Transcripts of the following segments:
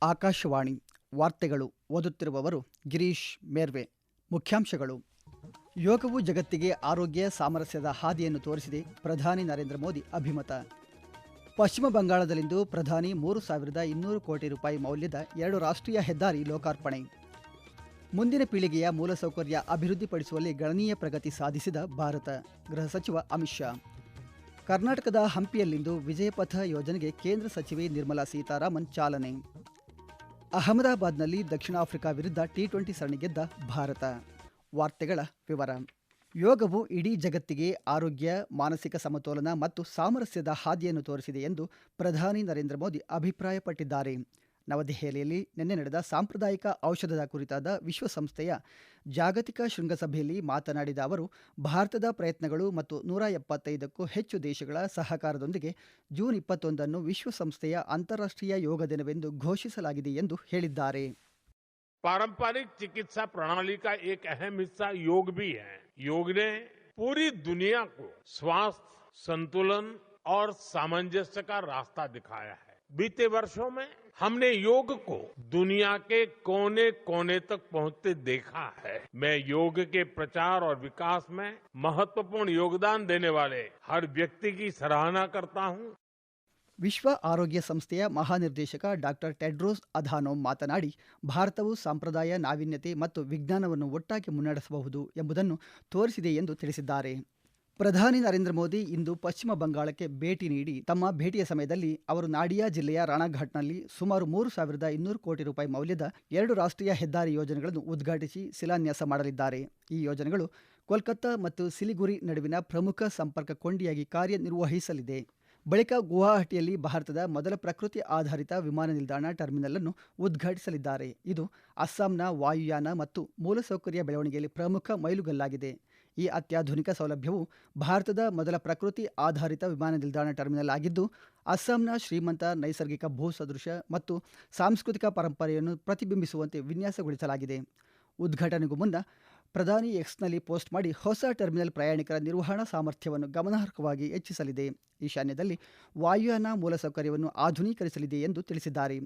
ಆಕಾಶವಾಣಿ ವಾರ್ತೆಗಳು ಓದುತ್ತಿರುವವರು ಗಿರೀಶ್ ಮೇರ್ವೆ. ಮುಖ್ಯಾಂಶಗಳು: ಯೋಗವು ಜಗತ್ತಿಗೆ ಆರೋಗ್ಯ ಸಾಮರಸ್ಯದ ಹಾದಿಯನ್ನು ತೋರಿಸಿದೆ, ಪ್ರಧಾನಿ ನರೇಂದ್ರ ಮೋದಿ ಅಭಿಮತ. ಪಶ್ಚಿಮ ಬಂಗಾಳದಲ್ಲಿಂದು ಪ್ರಧಾನಿ 3,200 ಕೋಟಿ ರೂಪಾಯಿ ಮೌಲ್ಯದ 2 ರಾಷ್ಟ್ರೀಯ ಹೆದ್ದಾರಿ ಲೋಕಾರ್ಪಣೆ. ಮುಂದಿನ ಪೀಳಿಗೆಯ ಮೂಲಸೌಕರ್ಯ ಅಭಿವೃದ್ಧಿಪಡಿಸುವಲ್ಲಿ ಗಣನೀಯ ಪ್ರಗತಿ ಸಾಧಿಸಿದ ಭಾರತ, ಗೃಹ ಸಚಿವ ಅಮಿತ್ ಶಾ. ಕರ್ನಾಟಕದ ಹಂಪಿಯಲ್ಲಿಂದು ವಿಜಯಪಥ ಯೋಜನೆಗೆ ಕೇಂದ್ರ ಸಚಿವೆ ನಿರ್ಮಲಾ ಸೀತಾರಾಮನ್ ಚಾಲನೆ. ಅಹಮದಾಬಾದ್ನಲ್ಲಿ ದಕ್ಷಿಣ ಆಫ್ರಿಕಾ ವಿರುದ್ಧ ಟಿ20 ಸರಣಿ ಗೆದ್ದ ಭಾರತ. ವಾರ್ತೆಗಳ ವಿವರ. ಯೋಗವು ಇಡೀ ಜಗತ್ತಿಗೆ ಆರೋಗ್ಯ, ಮಾನಸಿಕ ಸಮತೋಲನ ಮತ್ತು ಸಾಮರಸ್ಯದ ಹಾದಿಯನ್ನು ತೋರಿಸಿದೆ ಎಂದು ಪ್ರಧಾನಿ ನರೇಂದ್ರ ಮೋದಿ ಅಭಿಪ್ರಾಯಪಟ್ಟಿದ್ದಾರೆ. ನವದೆಹಲಿಯಲ್ಲಿ ನಿನ್ನೆ ನಡೆದ ಸಾಂಪ್ರದಾಯಿಕ ಔಷಧದ ಕುರಿತಾದ ವಿಶ್ವಸಂಸ್ಥೆಯ ಜಾಗತಿಕ ಶೃಂಗಸಭೆಯಲ್ಲಿ ಮಾತನಾಡಿದ ಅವರು, ಭಾರತದ ಪ್ರಯತ್ನಗಳು ಮತ್ತು 175ಕ್ಕೂ ಹೆಚ್ಚು ದೇಶಗಳ ಸಹಕಾರದೊಂದಿಗೆ ಜೂನ್ 21 ವಿಶ್ವಸಂಸ್ಥೆಯ ಅಂತಾರಾಷ್ಟ್ರೀಯ ಯೋಗ ದಿನವೆಂದು ಘೋಷಿಸಲಾಗಿದೆ ಎಂದು ಹೇಳಿದ್ದಾರೆ. पारंपरिक चिकित्सा प्रणाली का एक अहम हिस्सा योग भी है. योग ने पूरी दुनिया को स्वास्थ्य, संतुलन और सामंजस्य का रास्ता दिखाया है. बीते वर्षों में हमने योग को दुनिया के कोने कोने तक पहुंचते देखा है. मैं योग के प्रचार और विकास में महत्वपूर्ण योगदान देने वाले हर व्यक्ति की सराहना करता हूं. ವಿಶ್ವ ಆರೋಗ್ಯ ಸಂಸ್ಥೆಯ ಮಹಾನಿರ್ದೇಶಕ ಡಾಕ್ಟರ್ ಟೆಡ್ರೋಸ್ ಅಧಾನೋಮ್ ಮಾತನಾಡಿ, ಭಾರತವು ಸಂಪ್ರದಾಯ, ನಾವೀನ್ಯತೆ ಮತ್ತು ವಿಜ್ಞಾನವನ್ನು ಒಟ್ಟಾಗಿ ಮುನ್ನಡೆಸಬಹುದು ಎಂಬುದನ್ನು ತೋರಿಸಿದೆ ಎಂದು ತಿಳಿಸಿದ್ದಾರೆ. ಪ್ರಧಾನಿ ನರೇಂದ್ರ ಮೋದಿ ಇಂದು ಪಶ್ಚಿಮ ಬಂಗಾಳಕ್ಕೆ ಭೇಟಿ ನೀಡಿ, ತಮ್ಮ ಭೇಟಿಯ ಸಮಯದಲ್ಲಿ ಅವರು ನಾಡಿಯಾ ಜಿಲ್ಲೆಯ ರಾಣಾಘಾಟ್ನಲ್ಲಿ ಸುಮಾರು 3,200 ಕೋಟಿ ರೂಪಾಯಿ ಮೌಲ್ಯದ 2 ರಾಷ್ಟ್ರೀಯ ಹೆದ್ದಾರಿ ಯೋಜನೆಗಳನ್ನು ಉದ್ಘಾಟಿಸಿ ಶಿಲಾನ್ಯಾಸ ಮಾಡಲಿದ್ದಾರೆ. ಈ ಯೋಜನೆಗಳು ಕೋಲ್ಕತ್ತಾ ಮತ್ತು ಸಿಲಿಗುರಿ ನಡುವಿನ ಪ್ರಮುಖ ಸಂಪರ್ಕ ಕೊಂಡಿಯಾಗಿ ಕಾರ್ಯನಿರ್ವಹಿಸಲಿದೆ. ಬಳಿಕ ಗುವಾಹಟಿಯಲ್ಲಿ ಭಾರತದ ಮೊದಲ ಪ್ರಕೃತಿ ಆಧಾರಿತ ವಿಮಾನ ನಿಲ್ದಾಣ ಟರ್ಮಿನಲ್ ಅನ್ನು ಉದ್ಘಾಟಿಸಲಿದ್ದಾರೆ. ಇದು ಅಸ್ಸಾಂನ ವಾಯುಯಾನ ಮತ್ತು ಮೂಲಸೌಕರ್ಯ ಬೆಳವಣಿಗೆಯಲ್ಲಿ ಪ್ರಮುಖ ಮೈಲುಗಲ್ಲಾಗಿದೆ. ಈ ಅತ್ಯಾಧುನಿಕ ಸೌಲಭ್ಯವು ಭಾರತದ ಮೊದಲ ಪ್ರಕೃತಿ ಆಧಾರಿತ ವಿಮಾನ ನಿಲ್ದಾಣ ಟರ್ಮಿನಲ್ ಆಗಿದ್ದು, ಅಸ್ಸಾಂನ ಶ್ರೀಮಂತ ನೈಸರ್ಗಿಕ ಭೂ ಸದೃಶ ಮತ್ತು ಸಾಂಸ್ಕೃತಿಕ ಪರಂಪರೆಯನ್ನು ಪ್ರತಿಬಿಂಬಿಸುವಂತೆ ವಿನ್ಯಾಸಗೊಳಿಸಲಾಗಿದೆ. ಉದ್ಘಾಟನೆಗೂ ಮುನ್ನ ಪ್ರಧಾನಿ ಎಕ್ಸ್ನಲ್ಲಿ ಪೋಸ್ಟ್ ಮಾಡಿ, ಹೊಸ ಟರ್ಮಿನಲ್ ಪ್ರಯಾಣಿಕರ ನಿರ್ವಹಣಾ ಸಾಮರ್ಥ್ಯವನ್ನು ಗಮನಾರ್ಹವಾಗಿ ಹೆಚ್ಚಿಸಲಿದೆ, ಈಶಾನ್ಯದಲ್ಲಿ ವಾಯುಯಾನ ಮೂಲಸೌಕರ್ಯವನ್ನು ಆಧುನೀಕರಿಸಲಿದೆ ಎಂದು ತಿಳಿಸಿದ್ದಾರೆ.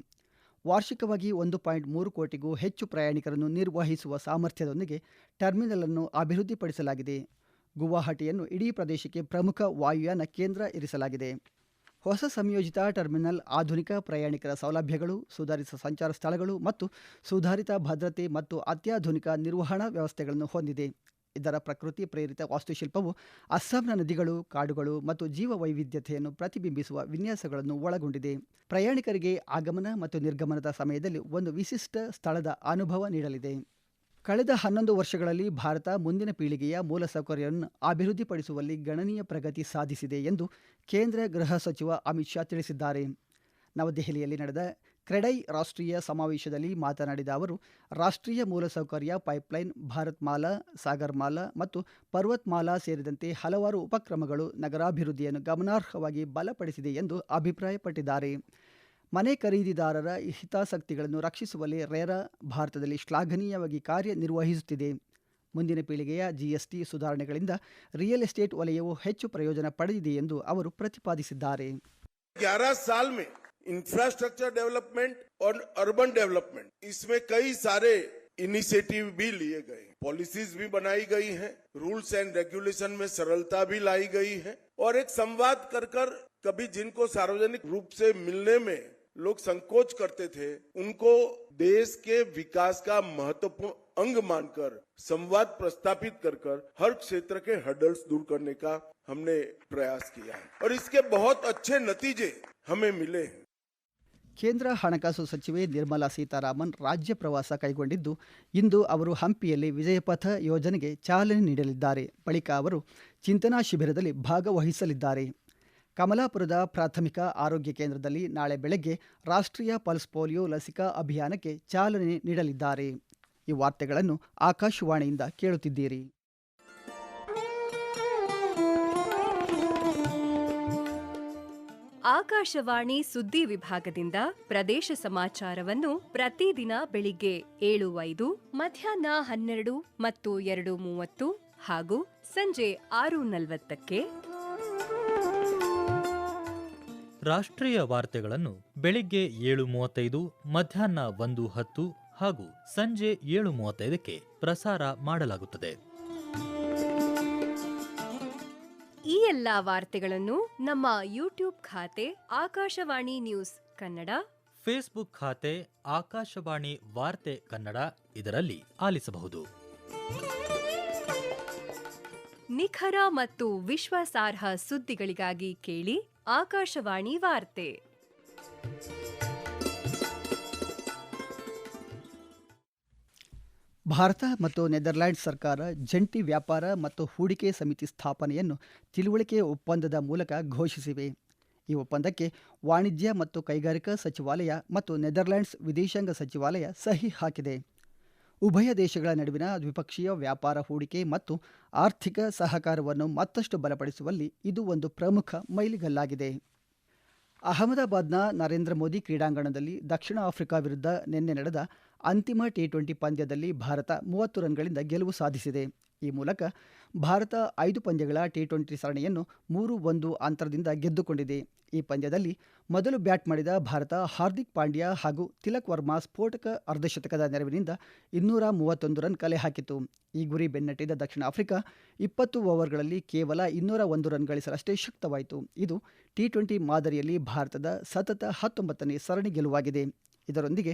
ವಾರ್ಷಿಕವಾಗಿ 1.3 ಕೋಟಿಗೂ ಹೆಚ್ಚು ಪ್ರಯಾಣಿಕರನ್ನು ನಿರ್ವಹಿಸುವ ಸಾಮರ್ಥ್ಯದೊಂದಿಗೆ ಟರ್ಮಿನಲ್ ಅನ್ನು ಅಭಿವೃದ್ಧಿಪಡಿಸಲಾಗಿದೆ. ಗುವಾಹಟಿಯನ್ನು ಇಡೀ ಪ್ರದೇಶಕ್ಕೆ ಪ್ರಮುಖ ವಾಯುಯಾನ ಕೇಂದ್ರ ಇರಿಸಲಾಗಿದೆ. ಹೊಸ ಸಂಯೋಜಿತ ಟರ್ಮಿನಲ್ ಆಧುನಿಕ ಪ್ರಯಾಣಿಕರ ಸೌಲಭ್ಯಗಳು, ಸುಧಾರಿತ ಸಂಚಾರ ಸ್ಥಳಗಳು ಮತ್ತು ಸುಧಾರಿತ ಭದ್ರತೆ ಮತ್ತು ಅತ್ಯಾಧುನಿಕ ನಿರ್ವಹಣಾ ವ್ಯವಸ್ಥೆಗಳನ್ನು ಹೊಂದಿದೆ. ಇದರ ಪ್ರಕೃತಿ ಪ್ರೇರಿತ ವಾಸ್ತುಶಿಲ್ಪವು ಅಸ್ಸಾಂನ ನದಿಗಳು, ಕಾಡುಗಳು ಮತ್ತು ಜೀವ ವೈವಿಧ್ಯತೆಯನ್ನು ಪ್ರತಿಬಿಂಬಿಸುವ ವಿನ್ಯಾಸಗಳನ್ನು ಒಳಗೊಂಡಿದೆ. ಪ್ರಯಾಣಿಕರಿಗೆ ಆಗಮನ ಮತ್ತು ನಿರ್ಗಮನದ ಸಮಯದಲ್ಲಿ ಒಂದು ವಿಶಿಷ್ಟ ಸ್ಥಳದ ಅನುಭವ ನೀಡಲಿದೆ. ಕಳೆದ 11 ವರ್ಷಗಳಲ್ಲಿ ಭಾರತ ಮುಂದಿನ ಪೀಳಿಗೆಯ ಮೂಲಸೌಕರ್ಯವನ್ನು ಅಭಿವೃದ್ಧಿಪಡಿಸುವಲ್ಲಿ ಗಣನೀಯ ಪ್ರಗತಿ ಸಾಧಿಸಿದೆ ಎಂದು ಕೇಂದ್ರ ಗೃಹ ಸಚಿವ ಅಮಿತ್ ಶಾ ತಿಳಿಸಿದ್ದಾರೆ. ನವದೆಹಲಿಯಲ್ಲಿ ನಡೆದ ಕ್ರೆಡೈ ರಾಷ್ಟ್ರೀಯ ಸಮಾವೇಶದಲ್ಲಿ ಮಾತನಾಡಿದ ಅವರು, ರಾಷ್ಟ್ರೀಯ ಮೂಲಸೌಕರ್ಯ ಪೈಪ್ಲೈನ್, ಭಾರತ್ ಮಾಲಾ, ಸಾಗರ್ ಮಾಲಾ ಮತ್ತು ಪರ್ವತ್ ಮಾಲಾ ಸೇರಿದಂತೆ ಹಲವಾರು ಉಪಕ್ರಮಗಳು ನಗರಾಭಿವೃದ್ಧಿಯನ್ನು ಗಮನಾರ್ಹವಾಗಿ ಬಲಪಡಿಸಿದೆ ಎಂದು ಅಭಿಪ್ರಾಯಪಟ್ಟಿದ್ದಾರೆ. ಮನೆ ಖರೀದಿದಾರರ ಹಿತಾಸಕ್ತಿಗಳನ್ನು ರಕ್ಷಿಸುವಲ್ಲಿ ರೇರಾ ಭಾರತದಲ್ಲಿ ಶ್ಲಾಘನೀಯವಾಗಿ ಕಾರ್ಯನಿರ್ವಹಿಸುತ್ತಿದೆ. ಮುಂದಿನ ಪೀಳಿಗೆಯ ಜಿಎಸ್ಟಿ ಸುಧಾರಣೆಗಳಿಂದ ರಿಯಲ್ ಎಸ್ಟೇಟ್ ವಲಯವು ಹೆಚ್ಚು ಪ್ರಯೋಜನ ಪಡೆದಿದೆ ಎಂದು ಅವರು ಪ್ರತಿಪಾದಿಸಿದ್ದಾರೆ. 11 साल में इंफ्रास्ट्रक्चर डेवलपमेंट और अर्बन डेवलपमेंट, इसमें कई सारे इनिशिएटिव भी लिए गए, पॉलिसीज भी बनाई गई हैं, रूल्स एंड रेगुलेशन में सरलता भी लाई गई है और एक संवाद कर कभी जिनको सार्वजनिक रूप से मिलने में लोग संकोच करते थे, उनको देश के विकास का महत्वपूर्ण अंग मानकर संवाद प्रस्तापित कर हर क्षेत्र के हर्डल्स दूर करने का हमने प्रयास किया है और इसके बहुत अच्छे नतीजे हमें मिले हैं. ಕೇಂದ್ರ ಹಣಕಾಸು ಸಚಿವೆ ನಿರ್ಮಲಾ ಸೀತಾರಾಮನ್ ರಾಜ್ಯ ಪ್ರವಾಸ ಕೈಗೊಂಡಿದ್ದು, ಇಂದು ಅವರು ಹಂಪಿಯಲ್ಲಿ ವಿಜಯಪಥ ಯೋಜನೆಗೆ ಚಾಲನೆ ನೀಡಲಿದ್ದಾರೆ. ಬಳಿಕ ಅವರು ಚಿಂತನಾ ಶಿಬಿರದಲ್ಲಿ ಭಾಗವಹಿಸಲಿದ್ದಾರೆ. ಕಮಲಾಪುರದ ಪ್ರಾಥಮಿಕ ಆರೋಗ್ಯ ಕೇಂದ್ರದಲ್ಲಿ ನಾಳೆ ಬೆಳಗ್ಗೆ ರಾಷ್ಟ್ರೀಯ ಪಲ್ಸ್ ಪೋಲಿಯೋ ಲಸಿಕಾ ಅಭಿಯಾನಕ್ಕೆ ಚಾಲನೆ ನೀಡಲಿದ್ದಾರೆ. ಈ ವಾರ್ತೆಗಳನ್ನು ಆಕಾಶವಾಣಿಯಿಂದ ಕೇಳುತ್ತಿದ್ದೀರಿ. ಆಕಾಶವಾಣಿ ಸುದ್ದಿ ವಿಭಾಗದಿಂದ ಪ್ರದೇಶ ಸಮಾಚಾರವನ್ನು ಪ್ರತಿದಿನ ಬೆಳಿಗ್ಗೆ 7:05, ಮಧ್ಯಾಹ್ನ 12 ಮತ್ತು 2:30 ಹಾಗೂ ಸಂಜೆ 6:40ಕ್ಕೆ ರಾಷ್ಟ್ರೀಯ ವಾರ್ತೆಗಳನ್ನು ಬೆಳಿಗ್ಗೆ 7:35, ಮಧ್ಯಾಹ್ನ 1:10 ಹಾಗೂ ಸಂಜೆ 7:35ಕ್ಕೆ ಪ್ರಸಾರ ಮಾಡಲಾಗುತ್ತದೆ. ಈ ಎಲ್ಲಾ ವಾರ್ತೆಗಳನ್ನು ನಮ್ಮ ಯೂಟ್ಯೂಬ್ ಖಾತೆ ಆಕಾಶವಾಣಿ ನ್ಯೂಸ್ ಕನ್ನಡ, ಫೇಸ್ಬುಕ್ ಖಾತೆ ಆಕಾಶವಾಣಿ ವಾರ್ತೆ ಕನ್ನಡ ಇದರಲ್ಲಿ ಆಲಿಸಬಹುದು. ನಿಖರ ಮತ್ತು ವಿಶ್ವಾಸಾರ್ಹ ಸುದ್ದಿಗಳಿಗಾಗಿ ಕೇಳಿ ಆಕಾಶವಾಣಿ ವಾರ್ತೆ. ಭಾರತ ಮತ್ತು ನೆದರ್ಲ್ಯಾಂಡ್ಸ್ ಸರ್ಕಾರ ಜಂಟಿ ವ್ಯಾಪಾರ ಮತ್ತು ಹೂಡಿಕೆ ಸಮಿತಿ ಸ್ಥಾಪನೆಯನ್ನು ತಿಳುವಳಿಕೆ ಒಪ್ಪಂದದ ಮೂಲಕ ಘೋಷಿಸಿವೆ. ಈ ಒಪ್ಪಂದಕ್ಕೆ ವಾಣಿಜ್ಯ ಮತ್ತು ಕೈಗಾರಿಕಾ ಸಚಿವಾಲಯ ಮತ್ತು ನೆದರ್ಲ್ಯಾಂಡ್ಸ್ ವಿದೇಶಾಂಗ ಸಚಿವಾಲಯ ಸಹಿ ಹಾಕಿದೆ. ಉಭಯ ದೇಶಗಳ ನಡುವಿನ ದ್ವಿಪಕ್ಷೀಯ ವ್ಯಾಪಾರ, ಹೂಡಿಕೆ ಮತ್ತು ಆರ್ಥಿಕ ಸಹಕಾರವನ್ನು ಮತ್ತಷ್ಟು ಬಲಪಡಿಸುವಲ್ಲಿ ಇದು ಒಂದು ಪ್ರಮುಖ ಮೈಲಿಗಲ್ಲಾಗಿದೆ. ಅಹಮದಾಬಾದ್ನ ನರೇಂದ್ರ ಮೋದಿ ಕ್ರೀಡಾಂಗಣದಲ್ಲಿ ದಕ್ಷಿಣ ಆಫ್ರಿಕಾ ವಿರುದ್ಧ ನಿನ್ನೆ ನಡೆದ ಅಂತಿಮ ಟಿ20 ಪಂದ್ಯದಲ್ಲಿ ಭಾರತ 30 ರನ್ಗಳಿಂದ ಗೆಲುವು ಸಾಧಿಸಿದೆ. ಈ ಮೂಲಕ ಭಾರತ 5 ಪಂದ್ಯಗಳ ಟಿ20 ಸರಣಿಯನ್ನು 3-1 ಅಂತರದಿಂದ ಗೆದ್ದುಕೊಂಡಿದೆ. ಈ ಪಂದ್ಯದಲ್ಲಿ ಮೊದಲು ಬ್ಯಾಟ್ ಮಾಡಿದ ಭಾರತ ಹಾರ್ದಿಕ್ ಪಾಂಡ್ಯ ಹಾಗೂ ತಿಲಕ್ ವರ್ಮಾ ಸ್ಫೋಟಕ ಅರ್ಧಶತಕದ ನೆರವಿನಿಂದ 231 ರನ್ ಕಲೆ ಹಾಕಿತು. ಈ ಗುರಿ ಬೆನ್ನಟ್ಟಿದ ದಕ್ಷಿಣ ಆಫ್ರಿಕಾ 20 ಓವರ್ಗಳಲ್ಲಿ ಕೇವಲ 201 ರನ್ ಗಳಿಸಲಷ್ಟೇ ಶಕ್ತವಾಯಿತು. ಇದು ಟಿ20 ಮಾದರಿಯಲ್ಲಿ ಭಾರತದ ಸತತ 19ನೇ ಸರಣಿ ಗೆಲುವಾಗಿದೆ. ಇದರೊಂದಿಗೆ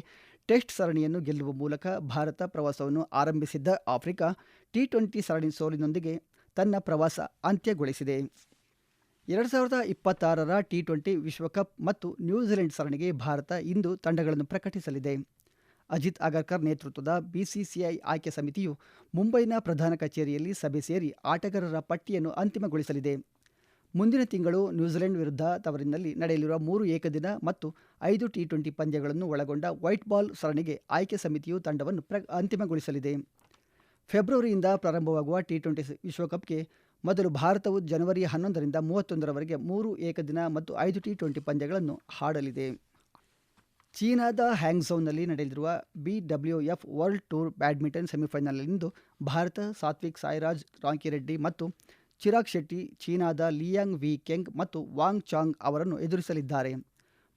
ಟೆಸ್ಟ್ ಸರಣಿಯನ್ನು ಗೆಲ್ಲುವ ಮೂಲಕ ಭಾರತ ಪ್ರವಾಸವನ್ನು ಆರಂಭಿಸಿದ್ದ ಆಫ್ರಿಕಾ ಟಿ20 ಸರಣಿ ಸೋಲಿನೊಂದಿಗೆ ತನ್ನ ಪ್ರವಾಸ ಅಂತ್ಯಗೊಳಿಸಿದೆ. 2026ರ ಟಿ20 ವಿಶ್ವಕಪ್ ಮತ್ತು ನ್ಯೂಜಿಲೆಂಡ್ ಸರಣಿಗೆ ಭಾರತ ಇಂದು ತಂಡಗಳನ್ನು ಪ್ರಕಟಿಸಲಿದೆ. ಅಜಿತ್ ಅಗರ್ಕರ್ ನೇತೃತ್ವದ ಬಿಸಿಸಿಐ ಆಯ್ಕೆ ಸಮಿತಿಯು ಮುಂಬೈನ ಪ್ರಧಾನ ಕಚೇರಿಯಲ್ಲಿ ಸಭೆ ಸೇರಿ ಆಟಗಾರರ ಪಟ್ಟಿಯನ್ನು ಅಂತಿಮಗೊಳಿಸಲಿದೆ. ಮುಂದಿನ ತಿಂಗಳು ನ್ಯೂಜಿಲೆಂಡ್ ವಿರುದ್ಧ ತವರಿನಲ್ಲಿ ನಡೆಯಲಿರುವ 3 ಏಕದಿನ ಮತ್ತು 5 ಟಿ20 ಪಂದ್ಯಗಳನ್ನು ಒಳಗೊಂಡ ವೈಟ್ ಬಾಲ್ ಸರಣಿಗೆ ಆಯ್ಕೆ ಸಮಿತಿಯು ತಂಡವನ್ನು ಅಂತಿಮಗೊಳಿಸಲಿದೆ. ಫೆಬ್ರವರಿಯಿಂದ ಪ್ರಾರಂಭವಾಗುವ ಟಿ20 ವಿಶ್ವಕಪ್ಗೆ ಮೊದಲು ಭಾರತವು ಜನವರಿ 11ರಿಂದ 31ರವರೆಗೆ 3 ಏಕದಿನ ಮತ್ತು 5 ಟಿ20 ಪಂದ್ಯಗಳನ್ನು ಆಡಲಿದೆ. ಚೀನಾದ ಹ್ಯಾಂಗ್ಝೌನಲ್ಲಿ ನಡೆಯಲಿರುವ BWF ವರ್ಲ್ಡ್ ಟೂರ್ ಬ್ಯಾಡ್ಮಿಂಟನ್ ಸೆಮಿಫೈನಲ್ನಲ್ಲಿಂದು ಭಾರತ ಸಾತ್ವಿಕ್ ಸಾಯಿರಾಜ್ ರಾಂಕಿರೆಡ್ಡಿ ಮತ್ತು ಚಿರಾಗ್ ಶೆಟ್ಟಿ ಚೀನಾದ ಲಿಯಾಂಗ್ ವಿ ಕೆಂಗ್ ಮತ್ತು ವಾಂಗ್ ಚಾಂಗ್ ಅವರನ್ನು ಎದುರಿಸಲಿದ್ದಾರೆ.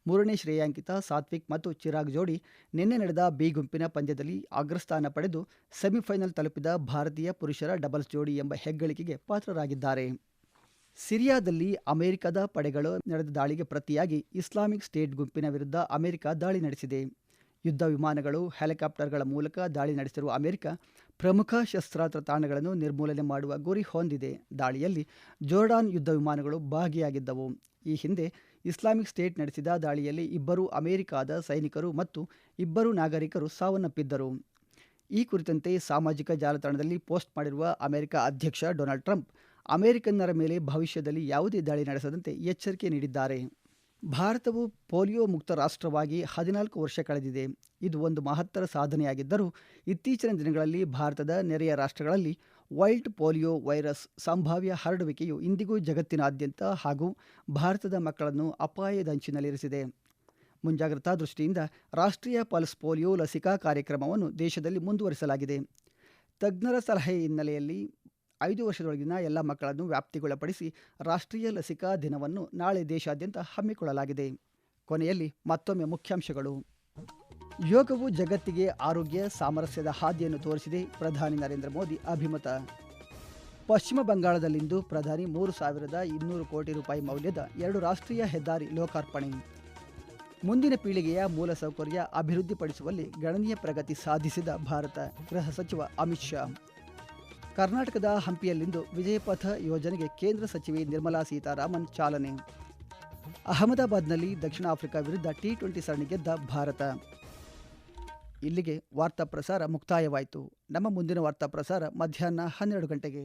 3ನೇ ಶ್ರೇಯಾಂಕಿತ ಸಾತ್ವಿಕ್ ಮತ್ತು ಚಿರಾಗ್ ಜೋಡಿ ನಿನ್ನೆ ನಡೆದ ಬಿ ಗುಂಪಿನ ಪಂದ್ಯದಲ್ಲಿ ಅಗ್ರಸ್ಥಾನ ಪಡೆದು ಸೆಮಿಫೈನಲ್ ತಲುಪಿದ ಭಾರತೀಯ ಪುರುಷರ ಡಬಲ್ಸ್ ಜೋಡಿ ಎಂಬ ಹೆಗ್ಗಳಿಕೆಗೆ ಪಾತ್ರರಾಗಿದ್ದಾರೆ. ಸಿರಿಯಾದಲ್ಲಿ ಅಮೆರಿಕದ ಪಡೆಗಳು ನಡೆದ ದಾಳಿಗೆ ಪ್ರತಿಯಾಗಿ ಇಸ್ಲಾಮಿಕ್ ಸ್ಟೇಟ್ ಗುಂಪಿನ ವಿರುದ್ಧ ಅಮೆರಿಕ ದಾಳಿ ನಡೆಸಿದೆ. ಯುದ್ಧ ವಿಮಾನಗಳು, ಹೆಲಿಕಾಪ್ಟರ್ಗಳ ಮೂಲಕ ದಾಳಿ ನಡೆಸಿರುವ ಅಮೆರಿಕ ಪ್ರಮುಖ ಶಸ್ತ್ರಾಸ್ತ್ರ ತಾಣಗಳನ್ನು ನಿರ್ಮೂಲನೆ ಮಾಡುವ ಗುರಿ ಹೊಂದಿದೆ. ದಾಳಿಯಲ್ಲಿ ಜೋರ್ಡಾನ್ ಯುದ್ಧ ವಿಮಾನಗಳು ಭಾಗಿಯಾಗಿದ್ದವು. ಈ ಹಿಂದೆ ಇಸ್ಲಾಮಿಕ್ ಸ್ಟೇಟ್ ನಡೆಸಿದ ದಾಳಿಯಲ್ಲಿ 2 ಅಮೆರಿಕಾದ ಸೈನಿಕರು ಮತ್ತು 2 ನಾಗರಿಕರು ಸಾವನ್ನಪ್ಪಿದ್ದರು. ಈ ಕುರಿತಂತೆ ಸಾಮಾಜಿಕ ಜಾಲತಾಣದಲ್ಲಿ ಪೋಸ್ಟ್ ಮಾಡಿರುವ ಅಮೆರಿಕ ಅಧ್ಯಕ್ಷ ಡೊನಾಲ್ಡ್ ಟ್ರಂಪ್ ಅಮೆರಿಕನ್ನರ ಮೇಲೆ ಭವಿಷ್ಯದಲ್ಲಿ ಯಾವುದೇ ದಾಳಿ ನಡೆಸದಂತೆ ಎಚ್ಚರಿಕೆ ನೀಡಿದ್ದಾರೆ. ಭಾರತವು ಪೋಲಿಯೋ ಮುಕ್ತ ರಾಷ್ಟ್ರವಾಗಿ 14 ವರ್ಷ ಕಳೆದಿದೆ. ಇದು ಒಂದು ಮಹತ್ತರ ಸಾಧನೆಯಾಗಿದ್ದರೂ ಇತ್ತೀಚಿನ ದಿನಗಳಲ್ಲಿ ಭಾರತದ ನೆರೆಯ ರಾಷ್ಟ್ರಗಳಲ್ಲಿ ವೈಲ್ಡ್ ಪೋಲಿಯೋ ವೈರಸ್ ಸಂಭಾವ್ಯ ಹರಡುವಿಕೆಯು ಇಂದಿಗೂ ಜಗತ್ತಿನಾದ್ಯಂತ ಹಾಗೂ ಭಾರತದ ಮಕ್ಕಳನ್ನು ಅಪಾಯದಂಚಿನಲ್ಲಿರಿಸಿದೆ. ಮುಂಜಾಗ್ರತಾ ದೃಷ್ಟಿಯಿಂದ ರಾಷ್ಟ್ರೀಯ ಪಲ್ಸ್ ಪೋಲಿಯೋ ಲಸಿಕಾ ಕಾರ್ಯಕ್ರಮವನ್ನು ದೇಶದಲ್ಲಿ ಮುಂದುವರಿಸಲಾಗಿದೆ. ತಜ್ಞರ ಸಲಹೆ ಹಿನ್ನೆಲೆಯಲ್ಲಿ 5 ವರ್ಷದೊಳಗಿನ ಎಲ್ಲ ಮಕ್ಕಳನ್ನು ವ್ಯಾಪ್ತಿಗೊಳಪಡಿಸಿ ರಾಷ್ಟ್ರೀಯ ಲಸಿಕಾ ದಿನವನ್ನು ನಾಳೆ ದೇಶಾದ್ಯಂತ ಹಮ್ಮಿಕೊಳ್ಳಲಾಗಿದೆ. ಕೊನೆಯಲ್ಲಿ ಮತ್ತೊಮ್ಮೆ ಮುಖ್ಯಾಂಶಗಳು. ಯೋಗವು ಜಗತ್ತಿಗೆ ಆರೋಗ್ಯ ಸಾಮರಸ್ಯದ ಹಾದಿಯನ್ನು ತೋರಿಸಿದೆ, ಪ್ರಧಾನಿ ನರೇಂದ್ರ ಮೋದಿ ಅಭಿಮತ. ಪಶ್ಚಿಮ ಬಂಗಾಳದಲ್ಲಿಂದು ಪ್ರಧಾನಿ 3,200 ಕೋಟಿ ರೂಪಾಯಿ ಮೌಲ್ಯದ 2 ರಾಷ್ಟ್ರೀಯ ಹೆದ್ದಾರಿ ಲೋಕಾರ್ಪಣೆ. ಮುಂದಿನ ಪೀಳಿಗೆಯ ಮೂಲಸೌಕರ್ಯ ಅಭಿವೃದ್ಧಿಪಡಿಸುವಲ್ಲಿ ಗಣನೀಯ ಪ್ರಗತಿ ಸಾಧಿಸಿದ ಭಾರತ, ಗೃಹ ಸಚಿವ ಅಮಿತ್ ಶಾ. ಕರ್ನಾಟಕದ ಹಂಪಿಯಲ್ಲಿಂದು ವಿಜಯಪಥ ಯೋಜನೆಗೆ ಕೇಂದ್ರ ಸಚಿವೆ ನಿರ್ಮಲಾ ಸೀತಾರಾಮನ್ ಚಾಲನೆ. ಅಹಮದಾಬಾದ್ನಲ್ಲಿ ದಕ್ಷಿಣ ಆಫ್ರಿಕಾ ವಿರುದ್ಧ ಟಿ20 ಸರಣಿ ಗೆದ್ದ ಭಾರತ. ಇಲ್ಲಿಗೆ ವಾರ್ತಾ ಪ್ರಸಾರ ಮುಕ್ತಾಯವಾಯಿತು. ನಮ್ಮ ಮುಂದಿನ ವಾರ್ತಾ ಪ್ರಸಾರ ಮಧ್ಯಾಹ್ನ 12 ಗಂಟೆಗೆ.